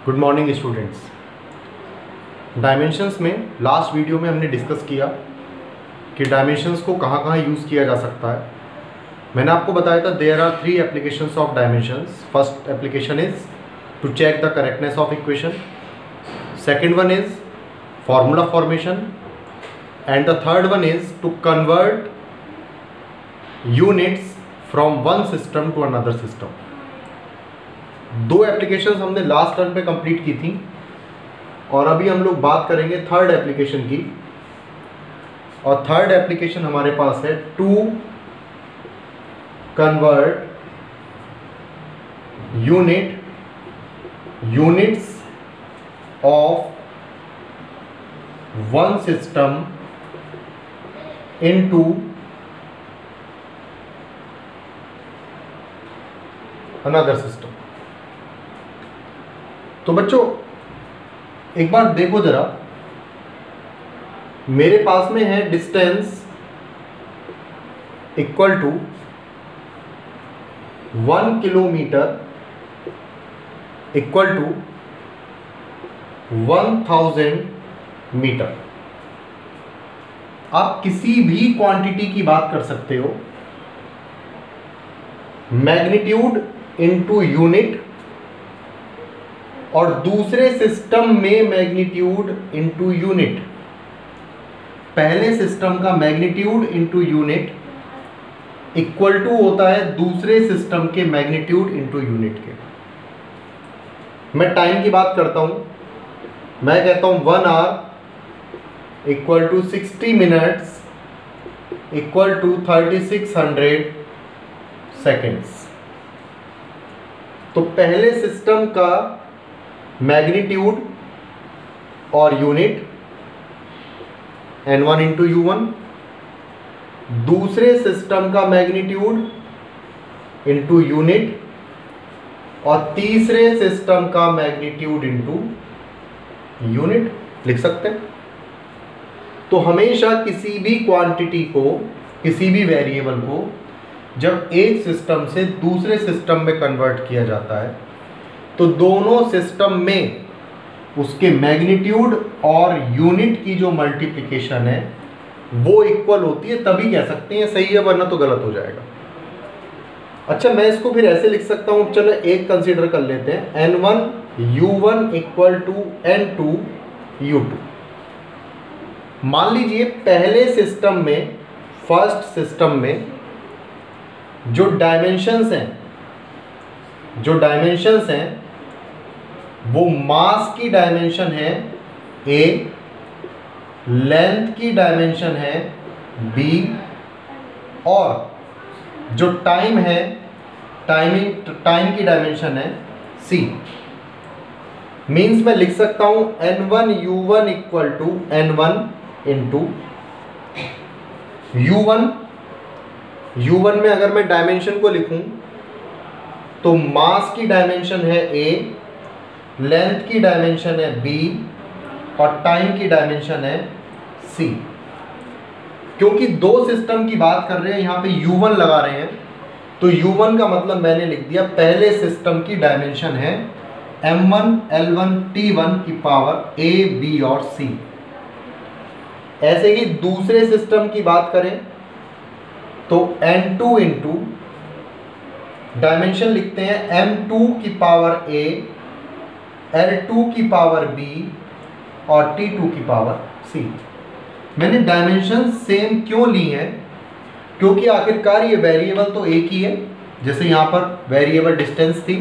Good morning students. Dimensions में last video में हमने डिस्कस किया कि डायमेंशंस को कहाँ कहाँ यूज़ किया जा सकता है। मैंने आपको बताया था there are 3 applications of dimensions. First application is to check the correctness of equation, second one is formula formation and the third one is to convert units from one system to another system. 2 applications हमने last term पे complete की थी और अभी हम लोग बात करेंगे थर्ड एप्लीकेशन की। और थर्ड एप्लीकेशन हमारे पास है to convert units of one system into another system. तो बच्चों एक बार देखो जरा, मेरे पास में है distance equal to 1 kilometre equal to 1000 metre. आप किसी भी क्वांटिटी की बात कर सकते हो, मैग्नीट्यूड इनटू यूनिट, और दूसरे सिस्टम में मैग्नीट्यूड इनटू यूनिट। पहले सिस्टम का magnitude into unit equal to होता है दूसरे सिस्टम के मैग्नीट्यूड इनटू यूनिट के। मैं टाइम की बात करता हूं, मैं कहता हूं 1 hour equal to 60 minutes equal to 3600 seconds. तो पहले सिस्टम का मैग्नीट्यूड और यूनिट n1 इंटू u1, दूसरे सिस्टम का मैग्नीट्यूड इंटू यूनिट और तीसरे सिस्टम का मैग्नीट्यूड इंटू यूनिट लिख सकते हैं। तो हमेशा किसी भी क्वांटिटी को, किसी भी वेरिएबल को जब एक सिस्टम से दूसरे सिस्टम में कन्वर्ट किया जाता है तो दोनों सिस्टम में उसके मैग्नीट्यूड और यूनिट की जो मल्टीप्लिकेशन है वो इक्वल होती है, तभी कह सकते हैं सही है, वरना तो गलत हो जाएगा। अच्छा, मैं इसको फिर ऐसे लिख सकता हूँ, चलो एक कंसीडर कर लेते हैं, n1 u1 equal to n2 u2। मान लीजिए पहले सिस्टम में, फर्स्ट सिस्टम में जो डायमेंशंस हैं वो मास की डायमेंशन है a, लेंथ की डायमेंशन है b, और जो टाइम है, टाइम की डायमेंशन है c। मीन्स मैं लिख सकता हूं n1 u1 equal to n1 into u1 में अगर मैं डायमेंशन को लिखूं तो मास की डायमेंशन है a, लेंथ की डायमेंशन है b और टाइम की डायमेंशन है c। क्योंकि 2 सिस्टम की बात कर रहे हैं, यहाँ पे u1 लगा रहे हैं, तो u1 का मतलब मैंने लिख दिया पहले सिस्टम की डायमेंशन है m1 l1 t1 की पावर a, b और c। ऐसे ही दूसरे सिस्टम की बात करें तो n2 इंटू डायमेंशन लिखते हैं m2 की पावर a, l2 की पावर b और t2 की पावर c। मैंने डायमेंशन सेम क्यों ली है? क्योंकि आखिरकार ये वेरिएबल तो एक ही है। जैसे यहाँ पर वेरिएबल डिस्टेंस थी,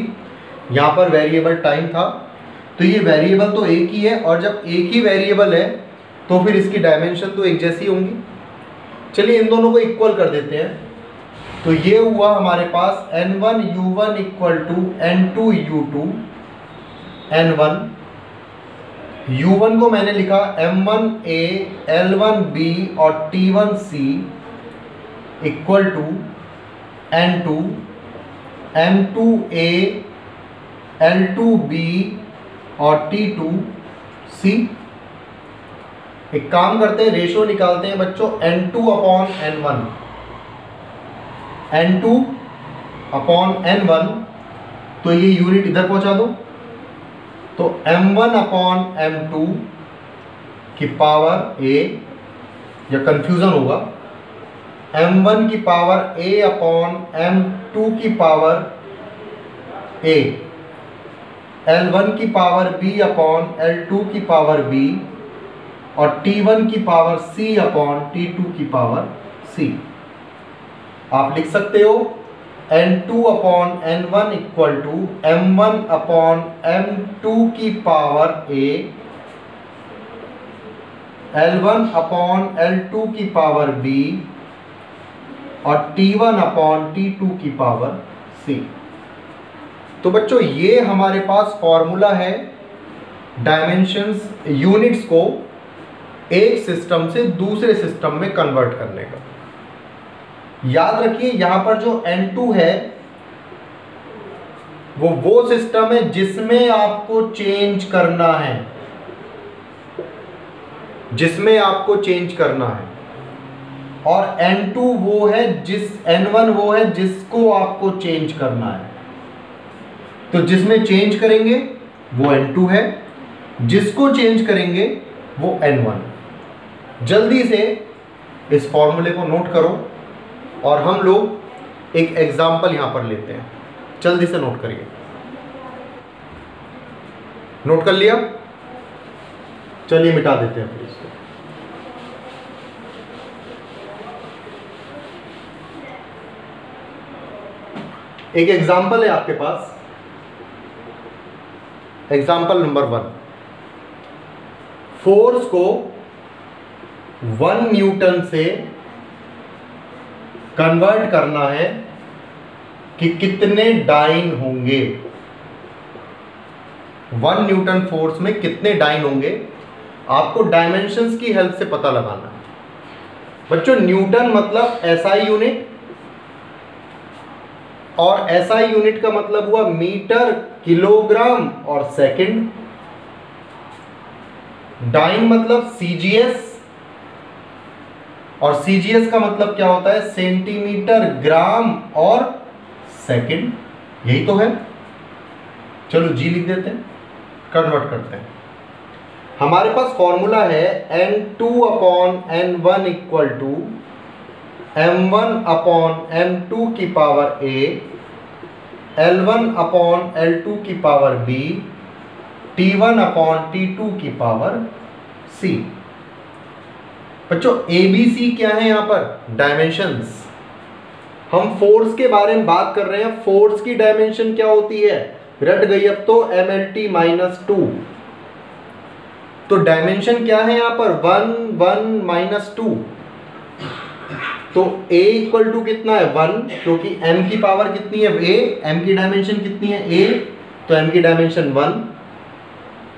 यहाँ पर वेरिएबल टाइम था, तो ये वेरिएबल तो एक ही है, और जब एक ही वेरिएबल है तो फिर इसकी डायमेंशन तो एक जैसी होंगी। चलिए इन दोनों को इक्वल कर देते हैं। तो ये हुआ हमारे पास n1 u1 equal to n2 u2। n1 u1 को मैंने लिखा m1a, l1b और t1c equal to n2 m2a, l2b और t2c। एक काम करते हैं, रेशो निकालते हैं बच्चों, n2 upon n1, n2 upon n1, तो ये यूनिट इधर पहुंचा दो, तो m1/m2 की पावर a, या कंफ्यूजन होगा, m1 की पावर a/m2 की पावर a, l1 की पावर b/l2 की पावर b, और t1 की पावर c/t2 की पावर c। आप लिख सकते हो n2/n1 इक्वल टू m1/m2 की पावर a, l1/l2 की पावर b, और t1/t2 की पावर c। तो बच्चों ये हमारे पास फॉर्मूला है डायमेंशंस, यूनिट्स को एक सिस्टम से दूसरे सिस्टम में कन्वर्ट करने का। याद रखिए यहां पर जो n2 है वो सिस्टम है जिसमें आपको चेंज करना है, जिसमें आपको चेंज करना है, और n2 वो है n1 वो है जिसको आपको चेंज करना है। तो जिसमें चेंज करेंगे वो n2 है, जिसको चेंज करेंगे वो n1। जल्दी से इस फॉर्मूले को नोट करो और हम लोग एक एग्जाम्पल यहां पर लेते हैं। जल्दी से नोट करिए। नोट कर लिया? चलिए मिटा देते हैं फिर इसको। एक एग्जाम्पल है आपके पास, एग्जाम्पल नंबर 1। फोर्स को 1 न्यूटन से कन्वर्ट करना है कि कितने डाइन होंगे। 1 न्यूटन फोर्स में कितने डाइन होंगे, आपको डायमेंशंस की हेल्प से पता लगाना है। बच्चों न्यूटन मतलब एसआई यूनिट, और एसआई यूनिट का मतलब हुआ मीटर, किलोग्राम और सेकंड। डाइन मतलब सीजीएस, और सीजीएस का मतलब क्या होता है, सेंटीमीटर, ग्राम और सेकंड। यही तो है। चलो जी लिख देते हैं, कन्वर्ट करते हैं। हमारे पास फॉर्मूला है n2/n1 इक्वल टू m1/m2 की पावर a, l1/l2 की पावर b, t1/t2 की पावर c। बच्चों ए बी सी क्या है यहां पर, डायमेंशंस। हम फोर्स के बारे में बात कर रहे हैं, फोर्स की डायमेंशन क्या होती है, रट गई अब तो, mlt-2। तो डायमेंशन क्या है यहां पर, 1 1 -2। तो a इक्वल टू कितना है 1, क्योंकि m की पावर कितनी है a, m की डायमेंशन कितनी है a, तो m की डायमेंशन 1,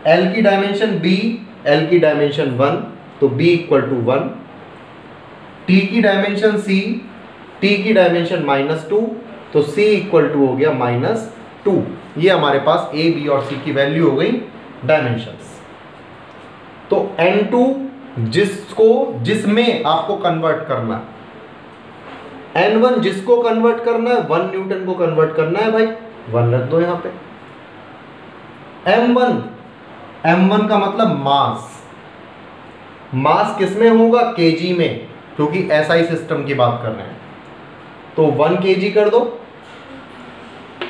l की डायमेंशन b, l की डायमेंशन 1, तो b इक्वल टू 1, t की डायमेंशन c, t की डायमेंशन -2, तो c इक्वल टू हो गया -2। ये हमारे पास a, b और c की वैल्यू हो गई डायमेंशंस। तो n2 जिसमें आपको कन्वर्ट करना, n1 जिसको कन्वर्ट करना है, 1 न्यूटन को कन्वर्ट करना है भाई, 1 रख दो यहां पे। m1 का मतलब मास, मास किसमें होगा, केजी में, क्योंकि एसआई सिस्टम की बात कर रहे हैं। तो 1 kg कर दो।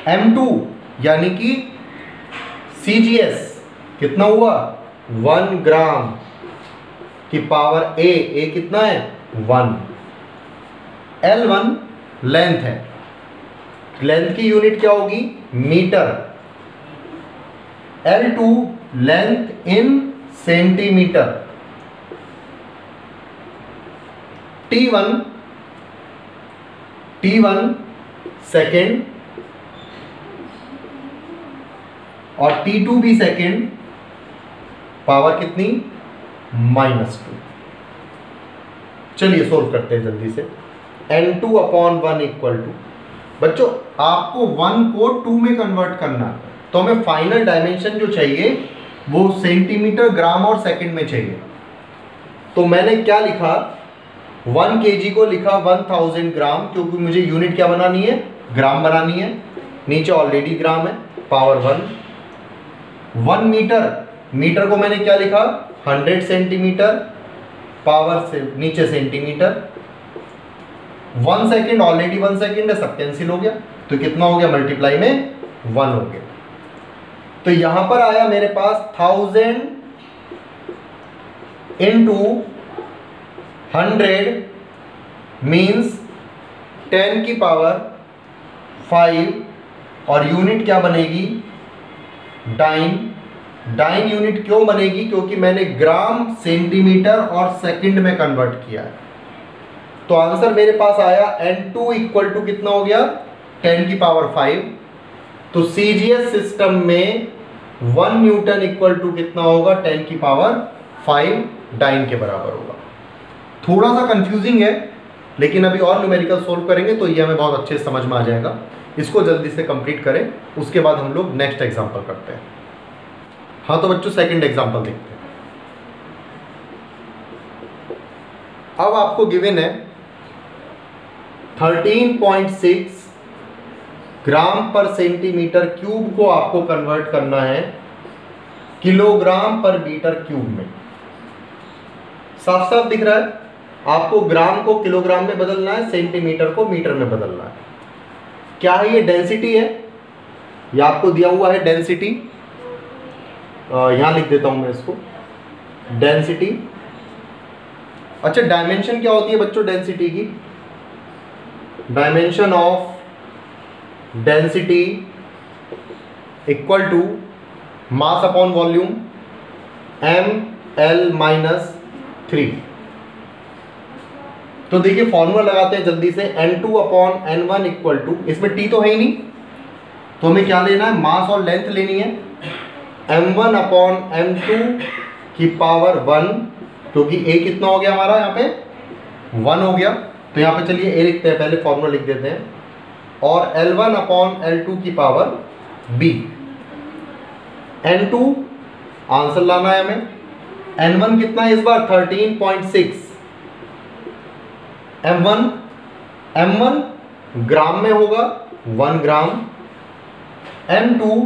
m2 यानी कि सीजीएस कितना हुआ, 1 ग्राम की पावर a कितना है 1। l1 लेंथ है, लेंथ की यूनिट क्या होगी, metre. l2 length in centimetre. t1 second, और t2 भी सेकेंड, पावर कितनी -2। चलिए सोल्व करते हैं जल्दी से। n2/1 इक्वल टू, बच्चों आपको 1 को 2 में कन्वर्ट करना, तो हमें फाइनल डायमेंशन जो चाहिए वो सेंटीमीटर, ग्राम और सेकंड में चाहिए। तो मैंने क्या लिखा, 1 kg को लिखा 1000 ग्राम, क्योंकि मुझे यूनिट क्या बनानी है, ग्राम बनानी है। नीचे ऑलरेडी ग्राम है, पावर 1। 1 मीटर, मीटर को मैंने क्या लिखा 100 सेंटीमीटर, पावर से नीचे सेंटीमीटर। 1 सेकेंड, ऑलरेडी 1 सेकेंड है, सब कैंसिल हो गया, तो कितना हो गया मल्टीप्लाई में 1 हो गया। तो यहां पर आया मेरे पास 1000 इंटू 100 मीन्स 10 की पावर 5, और यूनिट क्या बनेगी डाइन। डाइन यूनिट क्यों बनेगी, क्योंकि मैंने ग्राम, सेंटीमीटर और सेकंड में कन्वर्ट किया है। तो आंसर मेरे पास आया N2 इक्वल टू कितना हो गया 10 की पावर 5। तो सीजीएस सिस्टम में 1 न्यूटन इक्वल टू कितना होगा 10 की पावर 5 डाइन के बराबर होगा। थोड़ा सा कंफ्यूजिंग है, लेकिन अभी और न्यूमेरिकल सोल्व करेंगे तो ये हमें बहुत अच्छे से समझ में आ जाएगा। इसको जल्दी से कंप्लीट करें, उसके बाद हम लोग नेक्स्ट एग्जांपल करते हैं। हाँ तो बच्चों सेकंड एग्जांपल देखते हैं। अब आपको गिवन है 13.6 ग्राम पर सेंटीमीटर क्यूब को आपको कन्वर्ट करना है किलोग्राम पर मीटर क्यूब में। साफ साफ दिख रहा है, आपको ग्राम को किलोग्राम में बदलना है, सेंटीमीटर को मीटर में बदलना है। क्या है ये डेंसिटी है, ये आपको दिया हुआ है डेंसिटी, यहां लिख देता हूं मैं इसको डेंसिटी। अच्छा डायमेंशन क्या होती है बच्चों डेंसिटी की, dimension of density equal to mass upon volume ml-3। तो देखिए फॉर्मूला लगाते हैं जल्दी से, N2 upon N1 equal to, इसमें T तो है ही नहीं, तो हमें क्या लेना है मास और लेंथ लेनी है, M1 अपॉन M2 की पावर 1, क्योंकि A कितना हो गया हमारा यहाँ पे 1 हो गया, तो यहाँ पे चलिए A लिखते हैं, पहले फॉर्मूला लिख देते हैं, और L1 अपॉन L2 की पावर B। N2 आंसर लाना है हमें, N1 कितना है इस बार 13.6, M1 ग्राम में होगा 1 ग्राम, M2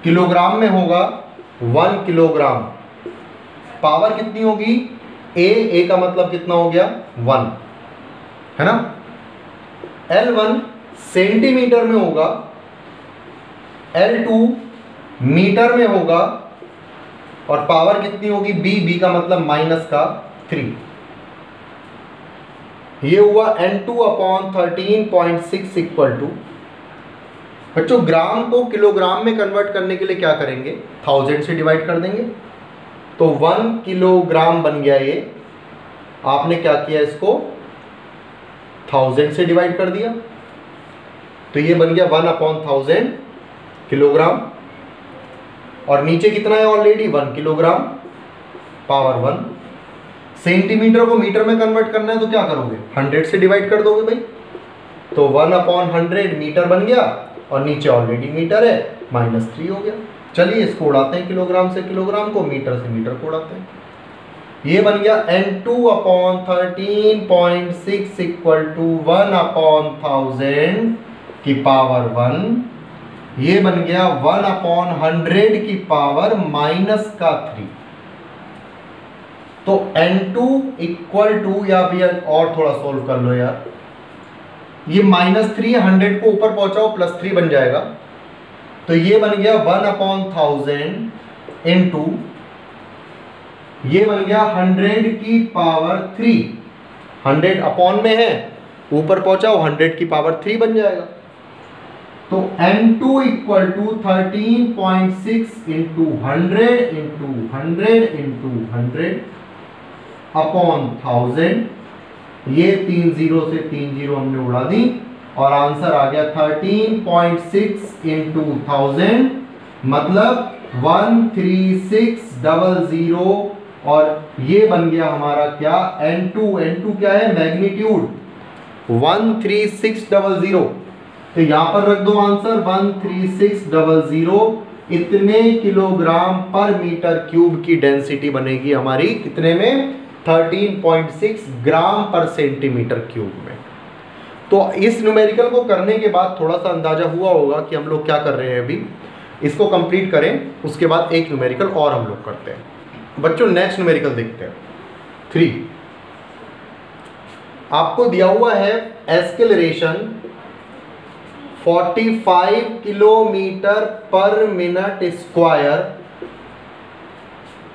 किलोग्राम में होगा 1 किलोग्राम, पावर कितनी होगी A का मतलब कितना हो गया 1 है ना। L1 सेंटीमीटर में होगा, L2 मीटर में होगा, और पावर कितनी होगी B का मतलब -3। ये हुआ N2 अपॉन 13.6 इक्वल टू, बच्चों ग्राम को किलोग्राम में कन्वर्ट करने के लिए क्या करेंगे 1000 से डिवाइड कर देंगे, तो 1 किलोग्राम बन गया ये, आपने क्या किया इसको 1000 से डिवाइड कर दिया, तो ये बन गया 1 अपॉन 1000 किलोग्राम, और नीचे कितना है ऑलरेडी 1 किलोग्राम पावर 1। सेंटीमीटर को मीटर में कन्वर्ट करना है तो क्या करोगे 100 से डिवाइड कर दोगे भाई, तो 1 अपॉन 100 मीटर बन गया, और नीचे ऑलरेडी मीटर है -3 हो गया। चलिए इसको उड़ाते हैं किलोग्राम से किलोग्राम को, मीटर से मीटर को उड़ाते हैं। ये बन गया N2 upon 13.6 equal to 1 upon 1000 की पावर 1, ये बन गया 1 अपॉन 100 की पावर -3। तो N2 इक्वल टू, या भी और थोड़ा सोल्व कर लो यार, ये -3 100 को ऊपर पहुंचाओ +3 बन जाएगा, तो ये बन गया 1 अपॉन 1000 इंटू, ये बन गया 100 की पावर 3, 100 अपॉन में है, ऊपर पहुंचाओ 100 की पावर 3 बन जाएगा। तो N2 equal to 13.6 into 100 into 100 into 100 upon 1000, ये 3 0 से 3 0 हमने उड़ा दी, और आंसर आ गया 13.6 इंटू 1000 मतलब 13600, और ये बन गया हमारा क्या N2 क्या है मैग्नीट्यूड 13600, तो यहां पर रख दो आंसर 13600, इतने किलोग्राम पर मीटर क्यूब की डेंसिटी बनेगी हमारी, कितने में 13.6 ग्राम पर सेंटीमीटर क्यूब में। तो इस न्यूमेरिकल को करने के बाद थोड़ा सा अंदाजा हुआ होगा कि हम लोग क्या कर रहे हैं अभी, इसको कंप्लीट करें, उसके बाद एक न्यूमेरिकल और हम लोग करते हैं। बच्चों नेक्स्ट न्यूमेरिकल देखते हैं 3। आपको दिया हुआ है एक्सेलरेशन 45 किलोमीटर पर मिनट स्क्वायर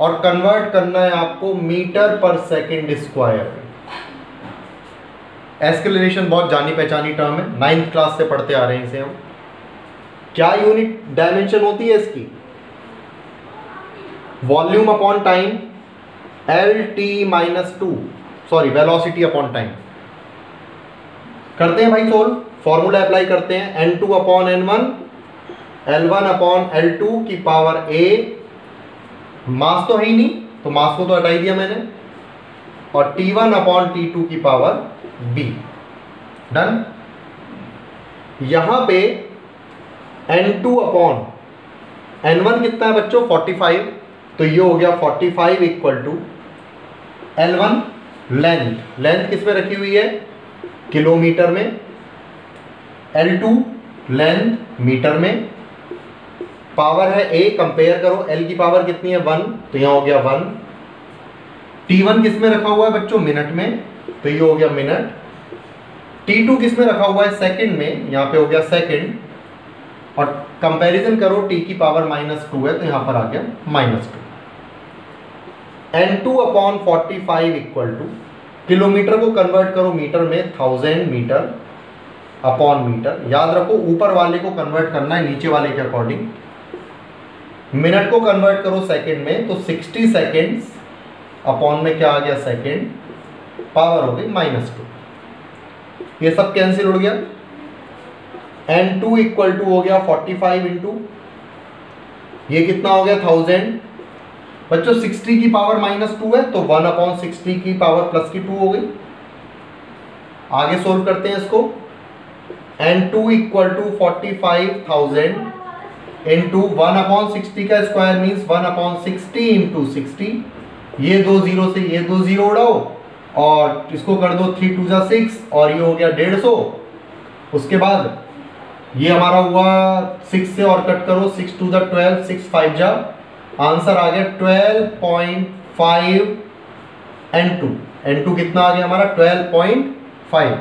और कन्वर्ट करना है आपको मीटर पर सेकंड स्क्वायर। एक्सेलरेशन बहुत जानी पहचानी टर्म है, 9th क्लास से पढ़ते आ रहे हैं इसे हम। क्या यूनिट डायमेंशन होती है इसकी? Volume upon time, velocity upon time. करते हैं भाई सोल्व, फॉर्मूला अप्लाई करते हैं। n2 upon n1, L1 upon L2 की पावर a। मास तो है ही नहीं, तो मास को तो हटा ही दिया मैंने, और T1 अपॉन T2 की पावर b। डन। यहां पे n2 अपॉन n1 कितना है बच्चों? 45। तो ये हो गया 45 इक्वल टू L1 लेंथ किस में रखी हुई है? किलोमीटर में। L2 लेंथ मीटर में। पावर है a, कंपेयर करो, L की पावर कितनी है? 1, तो यहां हो गया 1। T1 किस में रखा हुआ है बच्चों? मिनट में, तो ये हो गया मिनट। T2 किस में रखा हुआ है? सेकंड में, यहां पे हो गया सेकंड। और कंपैरिजन करो, t की पावर -2 है, तो यहां पर आ गया -2। n2 upon 45 equal to, kilometre को कन्वर्ट करो मीटर में, 1000 मीटर अपॉन मीटर। याद रखो ऊपर वाले को कन्वर्ट करना है नीचे वाले के अकॉर्डिंग। मिनट को कन्वर्ट करो सेकंड में, तो 60 सेकेंड्स अपॉन में क्या आ गया? सेकंड। पावर हो गई -2। ये सब कैंसिल उड़ गया। n2 इक्वल टू हो गया 45 इंटू, ये कितना हो गया? 1000। बच्चों 60 की पावर -2 है, तो 1 अपॉन 60 की पावर प्लस की 2 हो गई। आगे सोल्व करते हैं इसको। n2 equal to 45,000 into 1 upon 60 का स्क्वायर मीन्स 1 अपॉन 60 इंटू 60। ये 2 0 से ये 2 0 उड़ाओ और इसको कर दो 3 2 जा 6, और ये हो गया 150। उसके बाद ये हमारा हुआ 6 से और कट करो, 6 2 जा 12, 6 5 जा, आंसर आ गया 12.5 n2। n2 कितना आ गया हमारा? 12.5।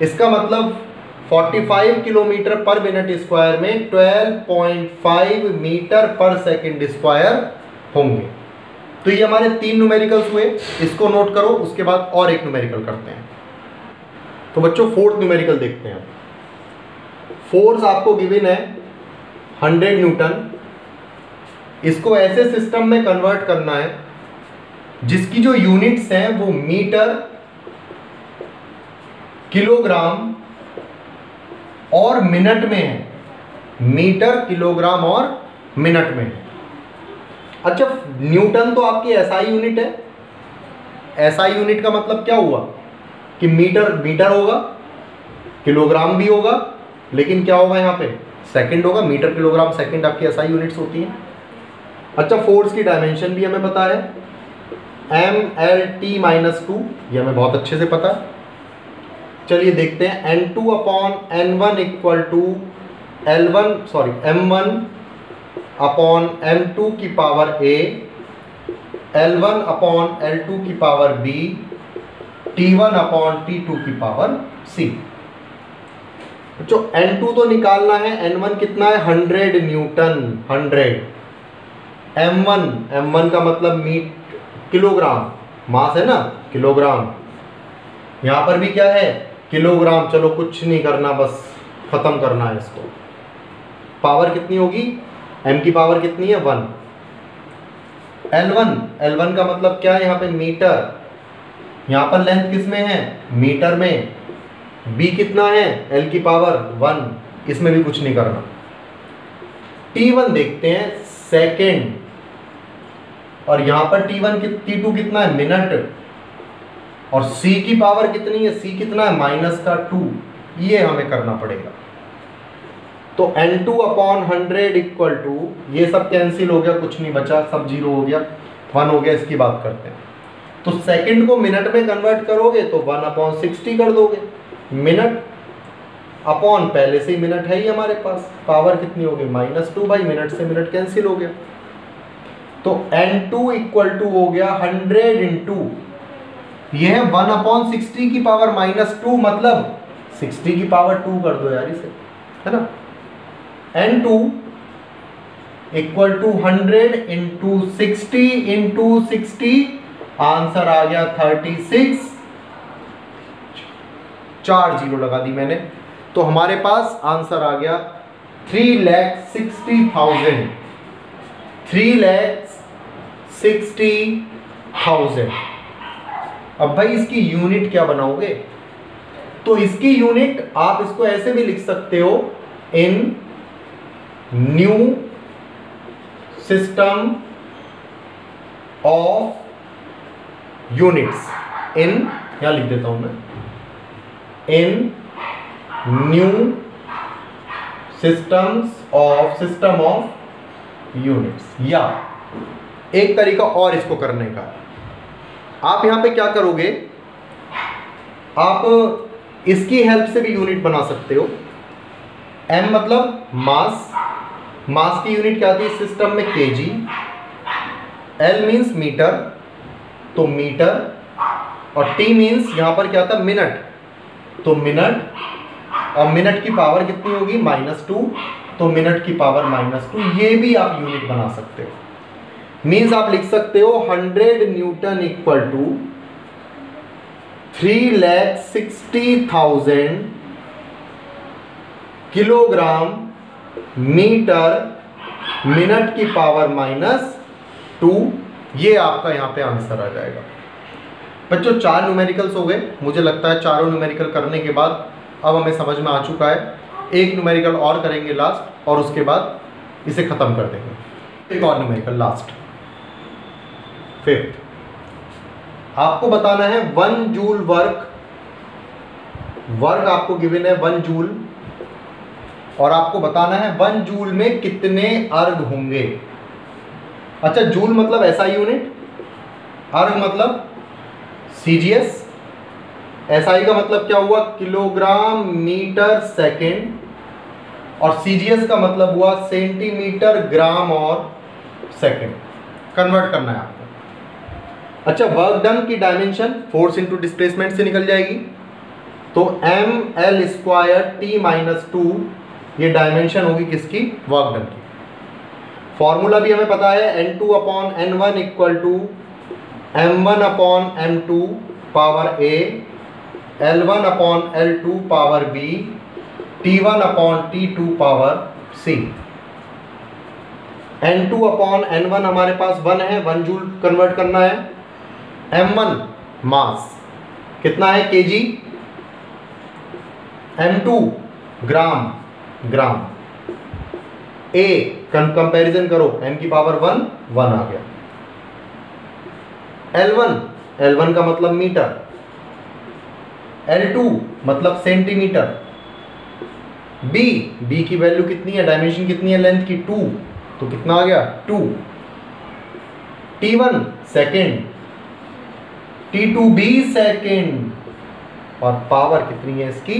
इसका मतलब 45 किलोमीटर पर मिनट स्क्वायर में 12.5 मीटर पर सेकंड स्क्वायर होंगे। तो ये हमारे 3 न्यूमेरिकल्स हुए, इसको नोट करो। उसके बाद और एक न्यूमेरिकल करते हैं। तो बच्चों 4th न्यूमेरिकल देखते हैं। फोर्स आपको गिवन है 100 न्यूटन। इसको ऐसे सिस्टम में कन्वर्ट करना है जिसकी जो यूनिट्स हैं वो मीटर, किलोग्राम और मिनट में है। मीटर, किलोग्राम और मिनट में है। अच्छा, न्यूटन तो आपकी एसआई यूनिट है। एसआई यूनिट का मतलब क्या हुआ कि मीटर होगा, किलोग्राम भी होगा, लेकिन क्या होगा यहाँ पे? सेकंड होगा। मीटर, किलोग्राम, सेकंड आपकी एसआई यूनिट्स होती हैं। अच्छा, फोर्स की डायमेंशन भी हमें पता है, mLT-2, ये हमें बहुत अच्छे से पता है। चलिए देखते हैं। n2 upon n1 equal to m1 upon m2 की power a, L1 upon L2 की power b, T1 upon T2 की पावर c। जो n2 तो निकालना है, n1 कितना है? 100 न्यूटन। 100। m1 का मतलब किलोग्राम, मास है ना, किलोग्राम। यहां पर भी क्या है? किलोग्राम। चलो कुछ नहीं करना, बस खत्म करना है इसको। पावर कितनी होगी? m की पावर कितनी है? 1। L1 का मतलब क्या है यहाँ पे? मीटर। यहाँ पर लेंथ किस में है? मीटर में। b कितना है? l की पावर 1। इसमें भी कुछ नहीं करना। T1 देखते हैं, सेकेंड। और यहाँ पर T2 कितना है? मिनट। और c की पावर कितनी है? c कितना है? -2। ये हमें करना पड़ेगा। तो n2 अपॉन 100 इक्वल टू, ये सब कैंसिल हो गया, कुछ नहीं बचा, सब 0 हो गया, 1 हो गया। इसकी बात करते हैं। तो सेकंड को मिनट में कन्वर्ट करोगे तो 1 अपॉन 60 कर दोगे मिनट। अपॉन पहले से ही मिनट है ही हमारे पास, पावर कितनी होगी -2 भाई, मिनट से मिनट कैंसिल हो गया, तो n2 इक्वल टू हो गया 100 इंटू, ये है 1/60 की पावर -2, मतलब 60 की पावर 2 कर दो यार इसे, है ना। n2 equal to 100 into 60 into 60, answer आ गया 36, 4 जीरो लगा दी मैंने, तो हमारे पास आंसर आ गया 3,60,000, 3,60,000। अब भाई इसकी यूनिट क्या बनाओगे, तो इसकी यूनिट आप इसको ऐसे भी लिख सकते हो, इन न्यू सिस्टम ऑफ यूनिट्स, इन, यहां लिख देता हूं मैं, इन न्यू सिस्टम ऑफ यूनिट्स। या एक तरीका और इसको करने का, आप यहां पे क्या करोगे, आप इसकी हेल्प से भी यूनिट बना सकते हो। m मतलब मास, मास की यूनिट क्या थी सिस्टम में, kg, l मीन्स मीटर, तो मीटर, और t मीन्स यहां पर क्या था मिनट, तो मिनट, और मिनट की पावर कितनी होगी -2, तो मिनट की पावर -2, ये भी आप यूनिट बना सकते हो। मीन्स आप लिख सकते हो 100 newton equal to 3,60,000 kilogram metre minute की पावर -2, ये आपका यहां पे आंसर आ जाएगा। बच्चों 4 न्यूमेरिकल्स हो गए, मुझे लगता है चारों न्यूमेरिकल करने के बाद अब हमें समझ में आ चुका है। एक न्यूमेरिकल और करेंगे लास्ट, और उसके बाद इसे खत्म कर देंगे। एक और न्यूमेरिकल लास्ट, 5th, आपको बताना है 1 जूल वर्क आपको गिवन है 1 जूल, और आपको बताना है 1 जूल में कितने अर्ग होंगे। अच्छा, जूल मतलब एसआई यूनिट, अर्ग मतलब सीजीएस, एसआई का मतलब क्या हुआ किलोग्राम मीटर सेकेंड, और सीजीएस का मतलब हुआ सेंटीमीटर ग्राम और सेकेंड, कन्वर्ट करना है आपको। अच्छा, वर्क डन की डायमेंशन फोर्स इनटू डिस्प्लेसमेंट से निकल जाएगी, तो ml²t-2 ये डायमेंशन होगी किसकी, वर्क डन की। फॉर्मूला भी हमें पता है, n2/n1 equal to m1/m2 power a, L1/L2 power b, T1/T2 power c। n2/n1 हमारे पास 1 है, 1 जूल कन्वर्ट करना है। m1 मास कितना है kg, m2 gram, a comparison करो, m की पावर 1 आ गया। L1 का मतलब मीटर, L2 मतलब सेंटीमीटर, b की वैल्यू कितनी है, डायमेंशन कितनी है लेंथ की 2, तो कितना आ गया 2। T1 सेकेंड, T2b सेकेंड, और पावर कितनी है इसकी,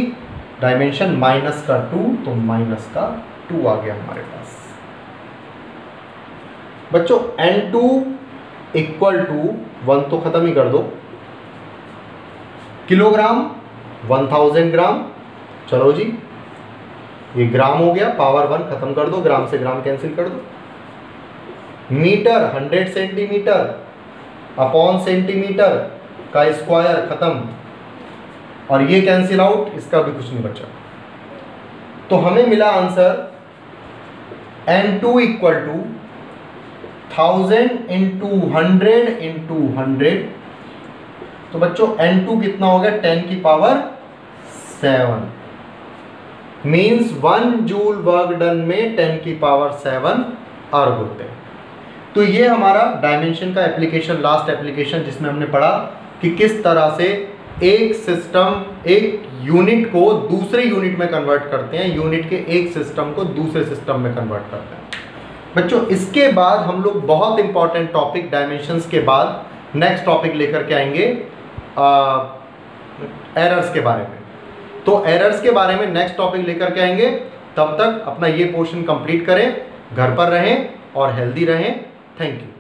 डायमेंशन -2, तो -2 आ गया हमारे पास। बच्चों n2 इक्वल टू 1 तो खत्म ही कर दो, किलोग्राम 1000 ग्राम, चलो जी ये ग्राम हो गया, पावर 1 खत्म कर दो, ग्राम से ग्राम कैंसिल कर दो। मीटर 100 सेंटीमीटर अपॉन सेंटीमीटर का स्क्वायर खत्म, और ये कैंसिल आउट, इसका भी कुछ नहीं बचा, तो हमें मिला answer n2 equal to 1000 into 100 into 100, तो बच्चों n2 कितना हो गया 10 की power 7, means 1 joule work done में 10 की पावर 7 अर्ग होते हैं। तो ये हमारा डायमेंशन का एप्लीकेशन, लास्ट एप्लीकेशन, जिसमें हमने पढ़ा कि किस तरह से एक सिस्टम, एक यूनिट को दूसरे यूनिट में कन्वर्ट करते हैं, यूनिट के एक सिस्टम को दूसरे सिस्टम में कन्वर्ट करते हैं। बच्चों इसके बाद हम लोग बहुत इंपॉर्टेंट टॉपिक, डायमेंशंस के बाद नेक्स्ट टॉपिक लेकर के आएंगे एरर्स के बारे में। तो एरर्स के बारे में नेक्स्ट टॉपिक लेकर के आएंगे। तब तक अपना ये पोर्शन कंप्लीट करें, घर पर रहें और हेल्दी रहें। Thank you.